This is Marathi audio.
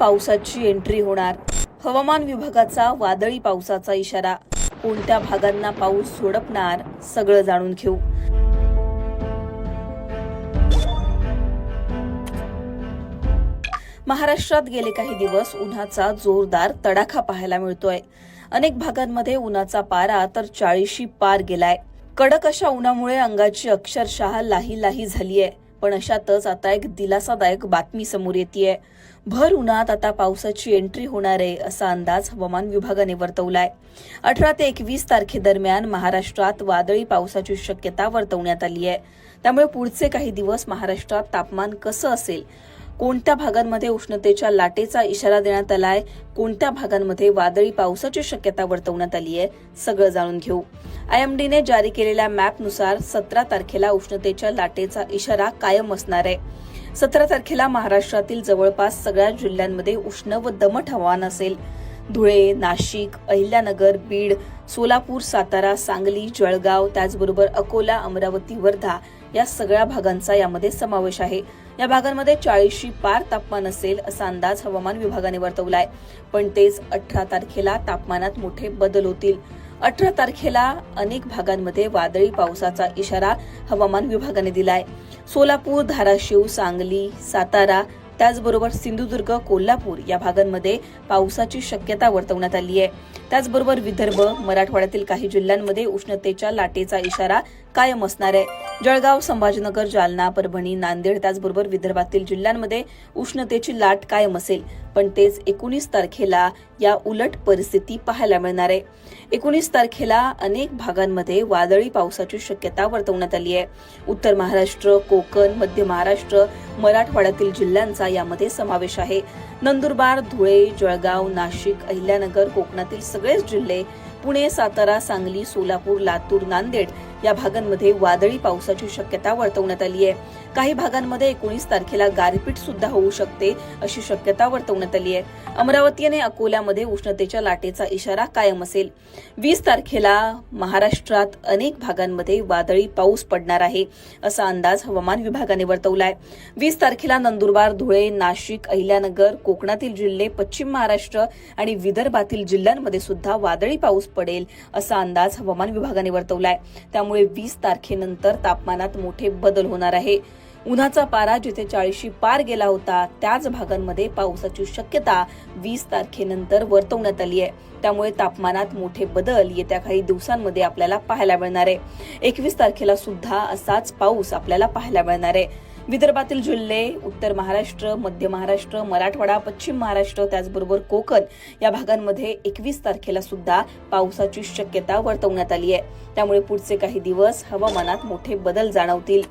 पावसाची एंट्री होणार. हवामान विभागाचा वादळी पावसाचा इशारा. कोणत्या भागांना पाऊस झोडपणार सगळं जाणून घेऊ. महाराष्ट्रात गेले काही दिवस उन्हाचा जोरदार तडाखा पाहायला मिळतोय. अनेक भागांमध्ये उन्हाचा पारा तर 40शी पार गेलाय. कडक अशा उन्हामुळे अंगाची अक्षरशः लाही लाही झालीय. पण अशातच आता एक दिलासादायक बातमी समोर येतेय. भर उन्हात आता पावसाची एंट्री होणार आहे असा अंदाज हवामान विभागाने वर्तवलाय. 18 ते 21 तारखेदरम्यान महाराष्ट्रात वादळी पावसाची शक्यता वर्तवण्यात आली आहे. त्यामुळे पुढचे काही दिवस महाराष्ट्रात तापमान कसं असेल, कोणत्या भागांमध्ये उष्णतेच्या लाटेचा इशारा देण्यात आलाय, कोणत्या भागांमध्ये वादळी पावसाची शक्यता वर्तवण्यात आली आहे, सगळं जाणून घेऊ. आयएमडीने जारी केलेल्या मॅपनुसार 17 तारखेला उष्णतेच्या लाटेचा इशारा कायम असणार आहे. 17 तारखेला महाराष्ट्रातील जवळपास सगळ्या जिल्ह्यांमध्ये उष्ण व दमट हवामान असेल. धुळे, नाशिक, अहिल्यानगर, बीड, सोलापूर, सातारा, सांगली, जळगाव, त्याचबरोबर अकोला, अमरावती, वर्धा या सगळ्या भागांचा यामध्ये समावेश आहे. या भागांमध्ये 40शी पार तापमान असेल असा अंदाज हवामान विभागाने वर्तवलाय. पण तेच 18 तारखेला तापमानात मोठे बदल होतील. 18 तारखेला अनेक भागांमध्ये वादळी पावसाचा इशारा हवामान विभागाने दिलाय. सोलापूर, धाराशिव, सांगली, सातारा, त्याचबरोबर सिंधुदुर्ग, कोल्हापूर या भागांमध्ये पावसाची शक्यता वर्तवण्यात आली आहे. त्याचबरोबर विदर्भ, मराठवाड्यातील काही जिल्ह्यांमध्ये उष्णतेच्या लाटेचा इशारा कायम असणार आहे. जळगाव, संभाजीनगर, जालना, परभणी, नांदेड त्याचबरोबर विदर्भातील जिल्ह्यांमध्ये उष्णतेची लाट कायम असेल. पण तेच 19 तारखेला या उलट परिस्थिती पाहायला मिळणार आहे. 19 तारखेला अनेक भागांमध्ये वादळी पावसाची शक्यता वर्तवण्यात आली आहे. उत्तर महाराष्ट्र, कोकण, मध्य महाराष्ट्र, मराठवाड्यातील जिल्ह्यांचा यामध्ये समावेश आहे. नंदुरबार, धुळे, जळगाव, नाशिक, अहिल्यानगर, कोकणातील सगळेच जिल्हे, पुणे, सातारा, सांगली, सोलापूर, लातूर, नांदेड या भागांमध्ये वादळी पावसाची शक्यता वर्तवण्यात आली आहे. काही भागांमध्ये 19 तारखेला गारपीट सुद्धा होऊ शकते अशी शक्यता वर्तवण्यात आली आहे. अमरावती आणि अकोल्यामध्ये उष्णतेच्या लाटेचा इशारा कायम असेल. 20 तारखेला महाराष्ट्रात अनेक भागांमध्ये वादळी पाऊस पडणार आहे असा अंदाज हवामान विभागाने वर्तवलाय. 20 तारखेला नंदुरबार, धुळे, नाशिक, अहिल्यानगर, कोकणातील जिल्हे, पश्चिम महाराष्ट्र आणि विदर्भातील जिल्ह्यांमध्ये सुद्धा वादळी पाऊस पडेल असा अंदाज हवामान विभागाने वर्तवलाय. त्यामुळे 20 तारखेनंतर तापमानात मोठे बदल होणार आहे. उन्हाचा पारा जिथे 40शी पार गेला होता त्याच भागांमध्ये पावसाची शक्यता 20 तारखेनंतर वर्तवण्यात आली आहे. त्यामुळे तापमानात मोठे बदल येत्या काही दिवसांमध्ये आपल्याला पाहायला मिळणार आहे. 21 तारखेला सुद्धा असाच पाऊस आपल्याला पाहायला मिळणार आहे. विदर्भातील जिल्हे, उत्तर महाराष्ट्र, मध्य महाराष्ट्र, मराठवाडा, पश्चिम महाराष्ट्र त्याचबरोबर कोकण या भागांमध्ये 21 तारखेला सुद्धा पावसाची शक्यता वर्तवण्यात आली आहे. त्यामुळे पुढचे काही दिवस हवामानात मोठे बदल जाणवतील.